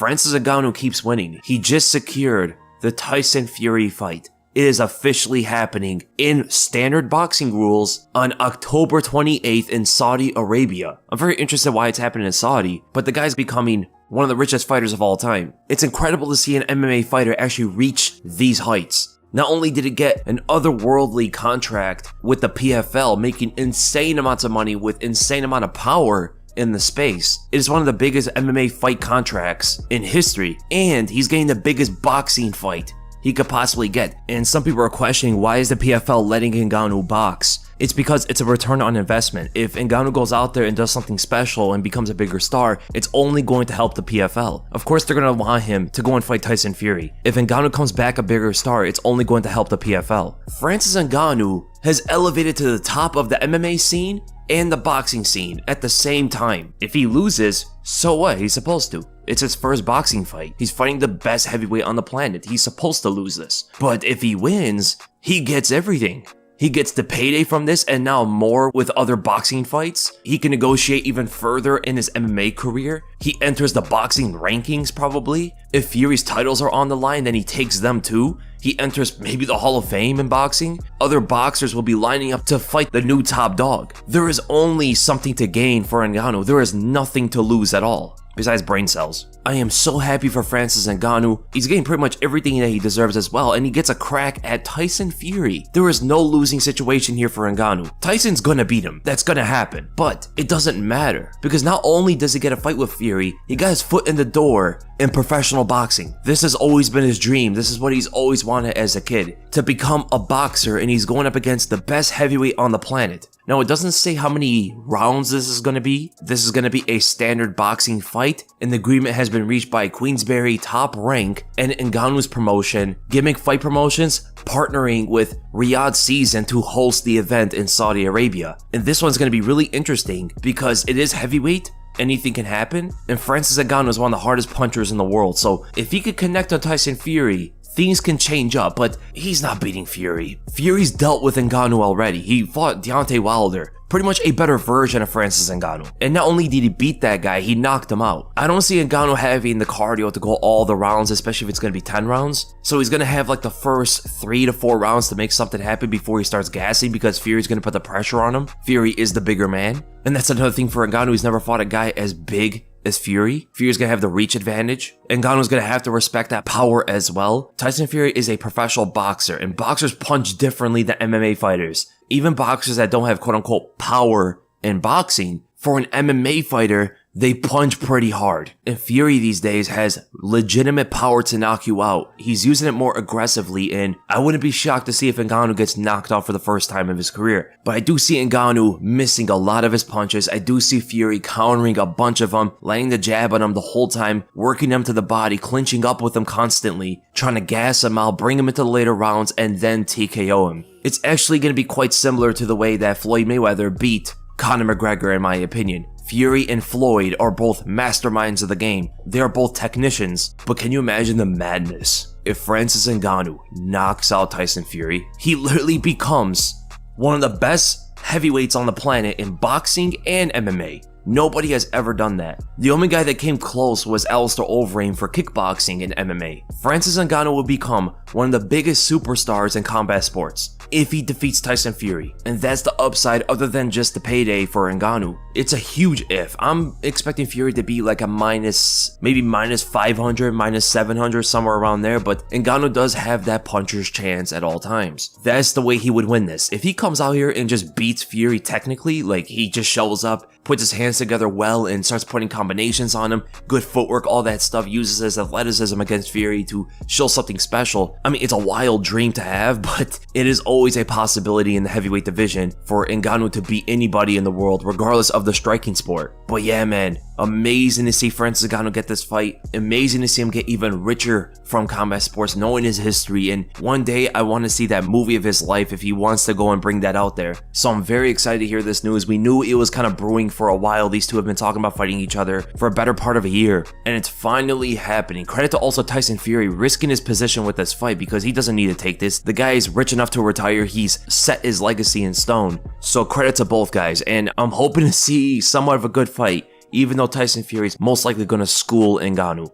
Francis Ngannou keeps winning. He just secured the Tyson Fury fight. It is officially happening in standard boxing rules on October 28th in Saudi Arabia. I'm very interested why it's happening in Saudi, but the guy's becoming one of the richest fighters of all time. It's incredible to see an MMA fighter actually reach these heights. Not only did it get an otherworldly contract with the PFL, making insane amounts of money with insane amount of power in the space. It is one of the biggest MMA fight contracts in history, and he's getting the biggest boxing fight he could possibly get. And some people are questioning, why is the PFL letting Ngannou box? It's because it's a return on investment. If Ngannou goes out there and does something special and becomes a bigger star, it's only going to help the PFL. Of course, they're going to want him to go and fight Tyson Fury. If Ngannou comes back a bigger star, it's only going to help the PFL. Francis Ngannou has elevated to the top of the MMA scene and the boxing scene at the same time. If he loses, so what? He's supposed to. It's his first boxing fight. He's fighting the best heavyweight on the planet. He's supposed to lose this. But if he wins, he gets everything. He gets the payday from this and now more with other boxing fights. He can negotiate even further in his MMA career. He enters the boxing rankings probably. If Fury's titles are on the line, then he takes them too. He enters maybe the Hall of Fame in boxing. Other boxers will be lining up to fight the new top dog. There is only something to gain for Ngannou. There is nothing to lose at all, besides brain cells. I am so happy for Francis Ngannou. He's getting pretty much everything that he deserves as well, and he gets a crack at Tyson Fury. There is no losing situation here for Ngannou. Tyson's gonna beat him. That's gonna happen. But it doesn't matter, because not only does he get a fight with Fury, he got his foot in the door in professional boxing. This has always been his dream. This is what he's always wanted as a kid, to become a boxer, and he's going up against the best heavyweight on the planet. Now, it doesn't say how many rounds this is going to be. This is going to be a standard boxing fight. An agreement has been reached by Queensberry, Top Rank, and Ngannou's promotion, Gimmick Fight Promotions, partnering with Riyadh Season to host the event in Saudi Arabia. And this one's going to be really interesting because it is heavyweight. Anything can happen. And Francis Ngannou is one of the hardest punchers in the world. So if he could connect on Tyson Fury, things can change up, but he's not beating Fury. Fury's dealt with Ngannou already. He fought Deontay Wilder, pretty much a better version of Francis Ngannou. And not only did he beat that guy, he knocked him out. I don't see Ngannou having the cardio to go all the rounds, especially if it's going to be 10 rounds. So he's going to have like the first 3 to 4 rounds to make something happen before he starts gassing, because Fury's going to put the pressure on him. Fury is the bigger man. And that's another thing for Ngannou. He's never fought a guy as big as Fury. Fury's gonna have the reach advantage. Ngannou's gonna have to respect that power as well. Tyson Fury is a professional boxer, and boxers punch differently than MMA fighters. Even boxers that don't have quote-unquote power in boxing, for an MMA fighter, they punch pretty hard. And Fury these days has legitimate power to knock you out. He's using it more aggressively, and I wouldn't be shocked to see if Ngannou gets knocked out for the first time of his career. But I do see Ngannou missing a lot of his punches. I do see Fury countering a bunch of them, laying the jab on him the whole time, working him to the body, clinching up with him constantly, trying to gas him out, bring him into the later rounds, and then TKO him. It's actually going to be quite similar to the way that Floyd Mayweather beat Conor McGregor, in my opinion. Fury and Floyd are both masterminds of the game. They are both technicians, but can you imagine the madness if Francis Ngannou knocks out Tyson Fury? He literally becomes one of the best heavyweights on the planet in boxing and MMA. Nobody has ever done that. The only guy that came close was Alistair Overeem for kickboxing and MMA. Francis Ngannou will become one of the biggest superstars in combat sports if he defeats Tyson Fury. And that's the upside other than just the payday for Ngannou. It's a huge if. I'm expecting Fury to be like a maybe minus 500, minus 700, somewhere around there, but Ngannou does have that puncher's chance at all times. That's the way he would win this. If he comes out here and just beats Fury technically, like he just shows up, puts his hands together well and starts putting combinations on him, good footwork, all that stuff, uses his athleticism against Fury to show something special. I mean, it's a wild dream to have, but it is always a possibility in the heavyweight division for Ngannou to beat anybody in the world, regardless of the striking sport. But yeah, man, amazing to see Francis Ngannou get this fight. Amazing to see him get even richer from combat sports, knowing his history. And one day I want to see that movie of his life if he wants to go and bring that out there. So I'm very excited to hear this news. We knew it was kind of brewing for a while. These two have been talking about fighting each other for a better part of a year, and it's finally happening. Credit to also Tyson Fury risking his position with this fight, because he doesn't need to take this. The guy is rich enough to retire. He's set his legacy in stone. So credit to both guys, and I'm hoping to see somewhat of a good fight, even though Tyson Fury is most likely going to school Ngannou.